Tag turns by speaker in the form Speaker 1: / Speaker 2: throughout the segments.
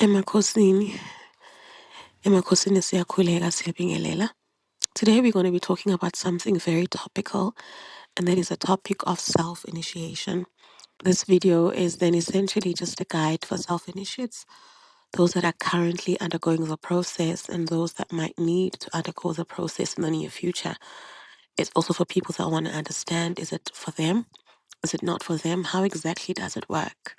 Speaker 1: Emakhosini, Emakhosini siyakhuleka siyabingelela. Today we're going to be talking about something very topical, and that is a topic of self-initiation. This video is then essentially just a guide for self-initiates, those that are currently undergoing the process and those that might need to undergo the process in the near future. It's also for people that want to understand, is it for them? Is it not for them? How exactly does it work?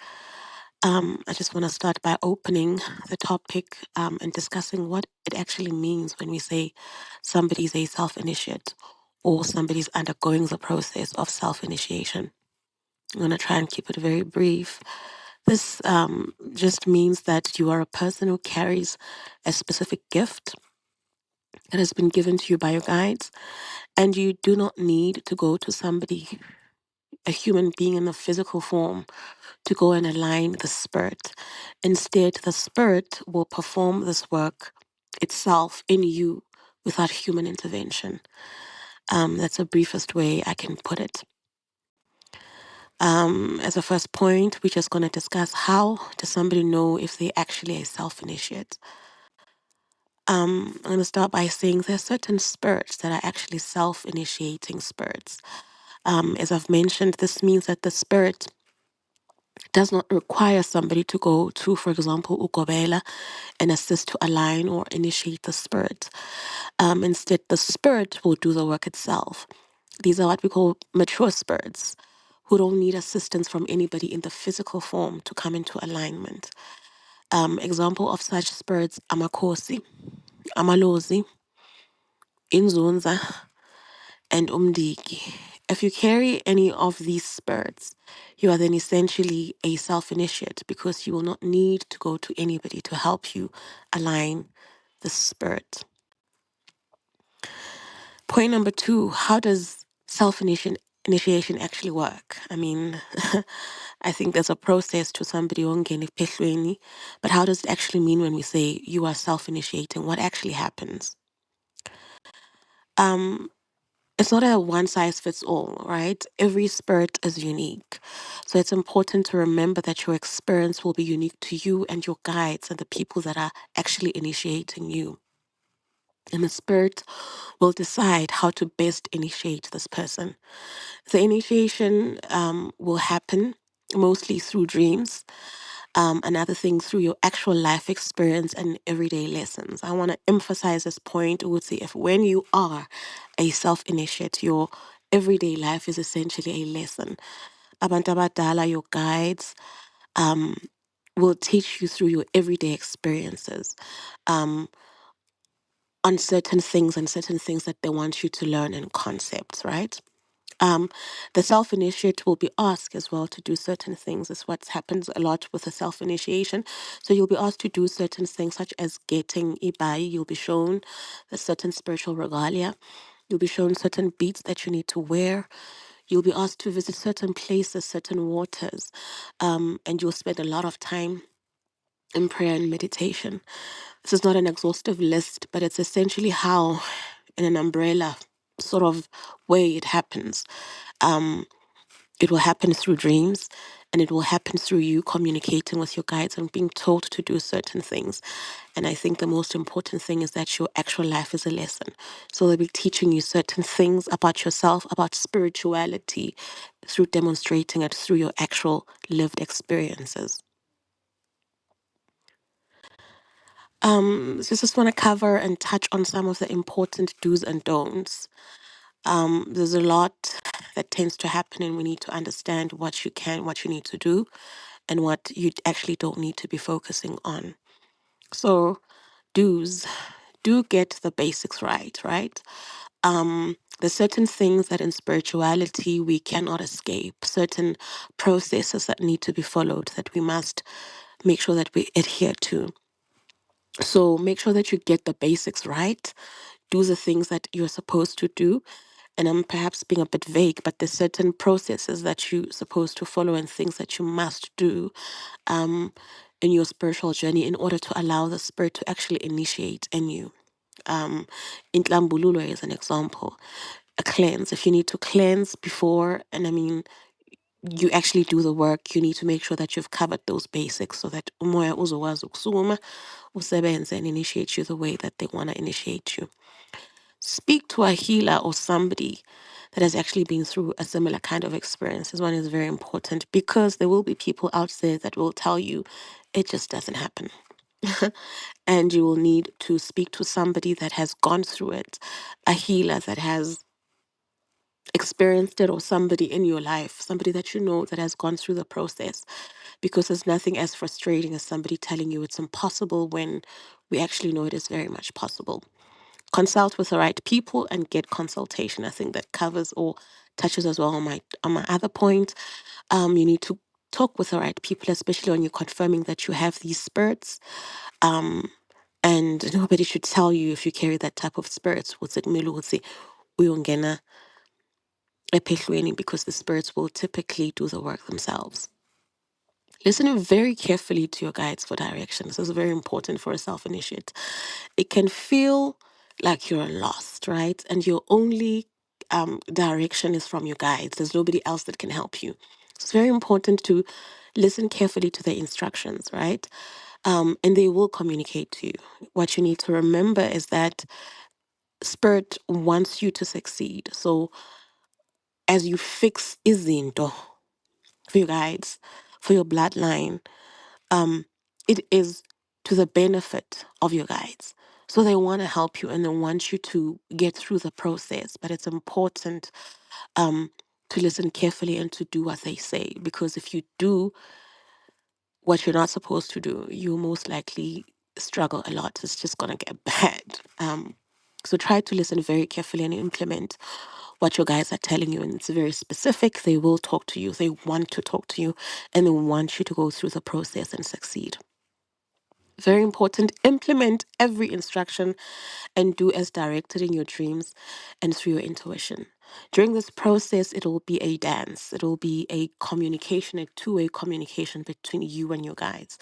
Speaker 1: I just want to start by opening the topic and discussing what it actually means when we say somebody's a self initiate or somebody's undergoing the process of self initiation. I'm going to try and keep it very brief. This just means that you are a person who carries a specific gift that has been given to you by your guides, and you do not need to go to somebody, a human being in the physical form, to go and align the spirit. Instead, the spirit will perform this work itself in you without human intervention. That's the briefest way I can put it. As a first point, we're just going to discuss how does somebody know if they actually a self-initiate. I'm going to start by saying there's certain spirits that are actually self-initiating spirits. As I've mentioned, this means that the spirit does not require somebody to go to, for example, Ukobela and assist to align or initiate the spirit. Instead, the spirit will do the work itself. These are what we call mature spirits who don't need assistance from anybody in the physical form to come into alignment. Example of such spirits, Amakosi, Amalozi, Inzunza, and Umdiki. If you carry any of these spirits, you are then essentially a self-initiate because you will not need to go to anybody to help you align the spirit. Point number 2, how does self-initiation actually work? I mean, I think there's a process to somebody ongeni phehlweni, but how does it actually mean when we say you are self-initiating? What actually happens? It's not a one size fits all, right? Every spirit is unique. So it's important to remember that your experience will be unique to you and your guides and the people that are actually initiating you. And the spirit will decide how to best initiate this person. The initiation will happen mostly through dreams. Another thing through your actual life experience and everyday lessons. I want to emphasize this point. I would say if when you are a self-initiate, your everyday life is essentially a lesson. Abantu abadala, your guides, will teach you through your everyday experiences on certain things and certain things that they want you to learn in concepts, right? The self-initiate will be asked as well to do certain things. Is what happens a lot with the self-initiation. So you'll be asked to do certain things such as getting ibai. You'll be shown a certain spiritual regalia. You'll be shown certain beads that you need to wear. You'll be asked to visit certain places, certain waters, and you'll spend a lot of time in prayer and meditation. This is not an exhaustive list, but it's essentially how, in an umbrella sort of way, it happens. It will happen through dreams, and it will happen through you communicating with your guides and being told to do certain things. And I think the most important thing is that your actual life is a lesson. So they'll be teaching you certain things about yourself, about spirituality, through demonstrating it through your actual lived experiences. So just want to cover and touch on some of the important do's and don'ts. There's a lot that tends to happen, and we need to understand what you can, what you need to do, and what you actually don't need to be focusing on. So, do's, do get the basics right, right? There's certain things that in spirituality we cannot escape, certain processes that need to be followed that we must make sure that we adhere to. So make sure that you get the basics right. Do the things that you're supposed to do. And I'm perhaps being a bit vague, but there's certain processes that you're supposed to follow and things that you must do um, in your spiritual journey in order to allow the spirit to actually initiate in you. Intlambululo is an example. A cleanse. If you need to cleanse before, and I mean, you actually do the work, you need to make sure that you've covered those basics so that umoya uzokwazi ukusukuma, usebenze and initiate you the way that they want to initiate you. Speak to a healer or somebody that has actually been through a similar kind of experience. This one is very important because there will be people out there that will tell you it just doesn't happen. And you will need to speak to somebody that has gone through it, a healer that has experienced it, or somebody in your life, somebody that you know that has gone through the process, because there's nothing as frustrating as somebody telling you it's impossible when we actually know it is very much possible. Consult with the right people and get consultation. I think that covers or touches as well on my other point. You need to talk with the right people, especially when you're confirming that you have these spirits. And nobody should tell you if you carry that type of spirits. What's it uyongena ephehlweni, because the spirits will typically do the work themselves. Listen very carefully to your guides for direction. This is very important for a self initiate. It can feel like you're lost, right? And your only direction is from your guides. There's nobody else that can help you. It's very important to listen carefully to their instructions, right? And they will communicate to you. What you need to remember is that Spirit wants you to succeed. So as you fix izinto for your guides, for your bloodline, it is to the benefit of your guides. So they want to help you and they want you to get through the process. But it's important to listen carefully and to do what they say. Because if you do what you're not supposed to do, you most likely struggle a lot. It's just going to get bad. So try to listen very carefully and implement what your guys are telling you. And it's very specific. They will talk to you. They want to talk to you and they want you to go through the process and succeed. Very important. Implement every instruction and do as directed in your dreams and through your intuition. During this process, it will be a dance. It will be a communication, a two-way communication between you and your guides.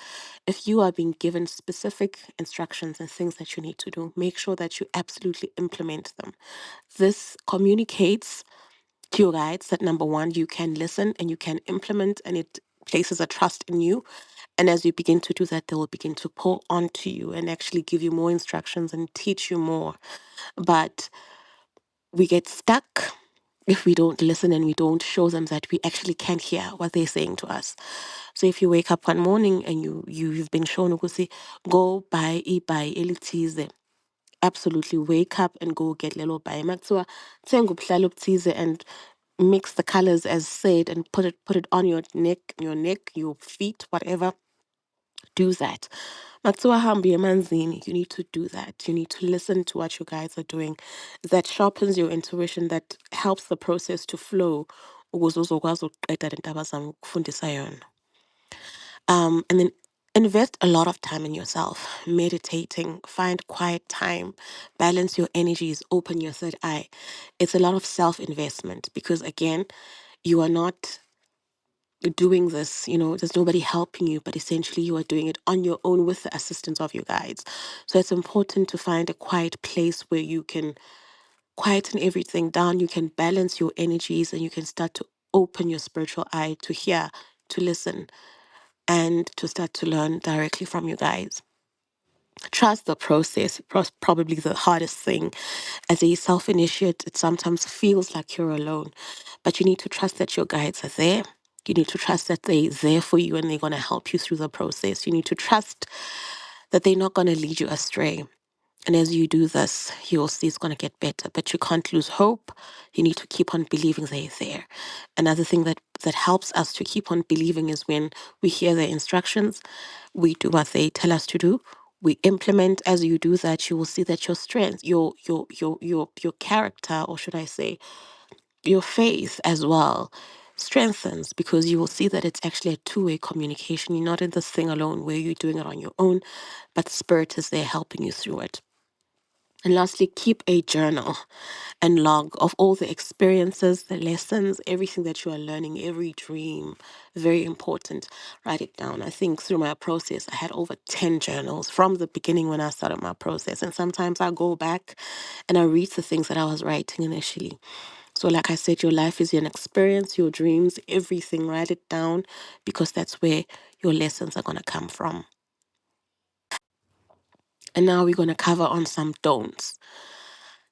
Speaker 1: If you are being given specific instructions and things that you need to do, make sure that you absolutely implement them. This communicates to your guides that number one, you can listen and you can implement, and it places a trust in you. And as you begin to do that, they will begin to pour onto you and actually give you more instructions and teach you more. But we get stuck if we don't listen and we don't show them that we actually can hear what they're saying to us. So if you wake up one morning and you've been shown say, go buy elitize, absolutely wake up and go get lelo buy. Makuthiwa thenga ubuhlalo obuthize and mix the colors as said and put it on your neck, your feet, whatever. Do that. Makuthiwa hamba uye emanzini, you need to do that. You need to listen to what you guys are doing. That sharpens your intuition, that helps the process to flow. Ukuze uzokwazi ukuqeda le nto abazama ukufundisa yona. And then invest a lot of time in yourself, meditating, find quiet time, balance your energies, open your third eye. It's a lot of self-investment because again, you are not doing this, there's nobody helping you, but essentially you are doing it on your own with the assistance of your guides. So it's important to find a quiet place where you can quieten everything down, you can balance your energies, and you can start to open your spiritual eye to hear, to listen, and to start to learn directly from you guys. Trust the process, probably the hardest thing. As a self initiate, it sometimes feels like you're alone, but you need to trust that your guides are there. You need to trust that they're there for you and they're going to help you through the process. You need to trust that they're not going to lead you astray. And as you do this, you'll see it's going to get better. But you can't lose hope. You need to keep on believing they're there. Another thing that helps us to keep on believing is when we hear their instructions, we do what they tell us to do. We implement. As you do that, you will see that your strength, your character, or should I say, your faith as well, strengthens, because you will see that it's actually a two-way communication. You're not in this thing alone where you're doing it on your own, but Spirit is there helping you through it. And lastly, keep a journal and log of all the experiences, the lessons, everything that you are learning, every dream. Very important. Write it down. I think through my process, I had over 10 journals from the beginning when I started my process. And sometimes I go back and I read the things that I was writing initially. So, like I said, your life is an experience, your dreams, everything. Write it down because that's where your lessons are going to come from. And now we're going to cover on some don'ts.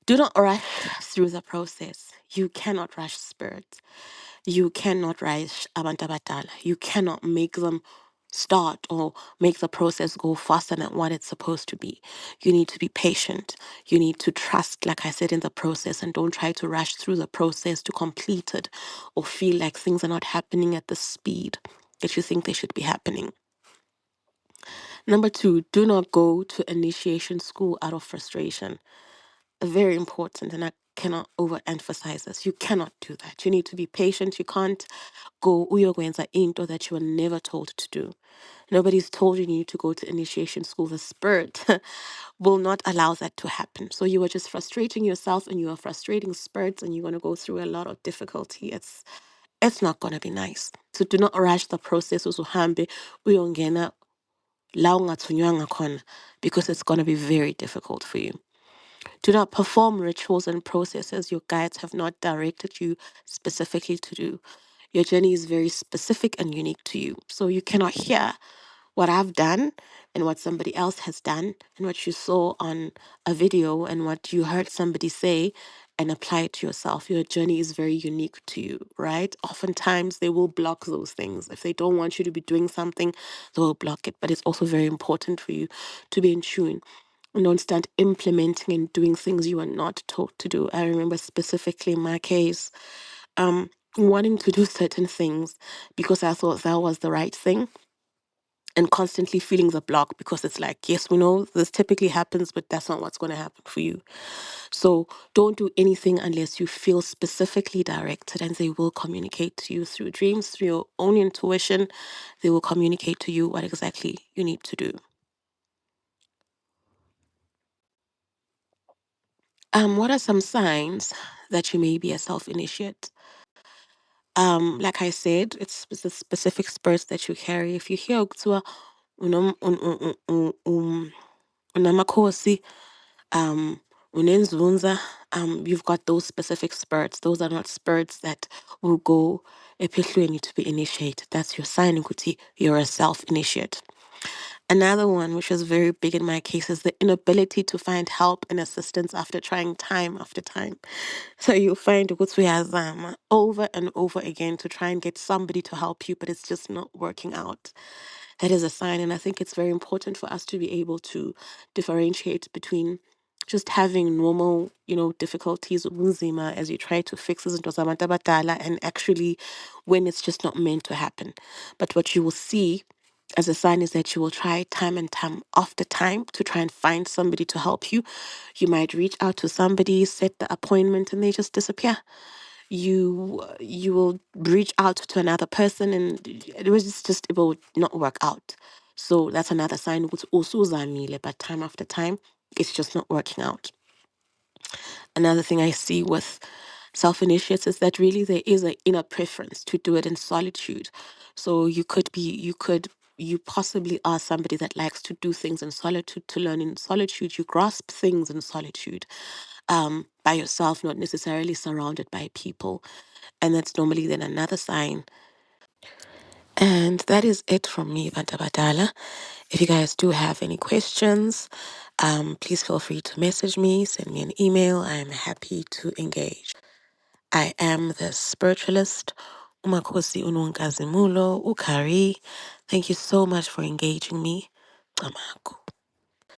Speaker 1: Do not rush through the process. You cannot rush spirit. You cannot rush abantu abadala. You cannot make them start or make the process go faster than what it's supposed to be. You need to be patient. You need to trust, like I said, in the process, and don't try to rush through the process to complete it or feel like things are not happening at the speed that you think they should be happening. Number two, do not go to initiation school out of frustration. Very important, and I cannot overemphasize this. You cannot do that. You need to be patient. You can't go uyokwenza into that you were never told to do. Nobody's told you need to go to initiation school. The spirit will not allow that to happen. So you are just frustrating yourself and you are frustrating spirits and you're going to go through a lot of difficulty. It's not going to be nice. So do not rush the process uzuhambe uyongena la ungathunywanga khona, because it's going to be very difficult for you. Do not perform rituals and processes your guides have not directed you specifically to do. Your journey is very specific and unique to you. So you cannot hear what I've done and what somebody else has done and what you saw on a video and what you heard somebody say and apply it to yourself. Your journey is very unique to you, right? Oftentimes they will block those things. If they don't want you to be doing something, they will block it. But it's also very important for you to be in tune and don't start implementing and doing things you are not taught to do. I remember specifically in my case, wanting to do certain things because I thought that was the right thing and constantly feeling the block because it's like, yes, we know this typically happens, but that's not what's going to happen for you. So don't do anything unless you feel specifically directed, and they will communicate to you through dreams, through your own intuition. They will communicate to you what exactly you need to do. What are some signs that you may be a self-initiate? Like I said, it's the specific spirits that you carry. If you hear kuthiwa unamakhosi, um, unenzunza, you've got those specific spirits. Those are not spirits that will go ephehlweni to be initiated. That's your sign ukuthi you're a self-initiate. Another one, which is very big in my case, is the inability to find help and assistance after trying time after time. So you'll find ukuyazama over and over again to try and get somebody to help you, but it's just not working out. That is a sign, and I think it's very important for us to be able to differentiate between just having normal, difficulties, ubunzima, as you try to fix izinto zabantu abadala, and actually when it's just not meant to happen. But what you will see as a sign is that you will try time and time after time to try and find somebody to help you. You might reach out to somebody, set the appointment, and they just disappear. You will reach out to another person, and it will not work out. So that's another sign. Ukuthi usuzamile, but time after time, it's just not working out. Another thing I see with self initiates is that really there is an inner preference to do it in solitude. So you possibly are somebody that likes to do things in solitude, to learn in solitude. You grasp things in solitude, by yourself, not necessarily surrounded by people. And that's normally then another sign. And that is it from me, Bantabadala. If you guys do have any questions, please feel free to message me, send me an email. I am happy to engage. I am the spiritualist, Umakosi Ununkazimulo, Ukari. Thank you so much for engaging me. Amaku.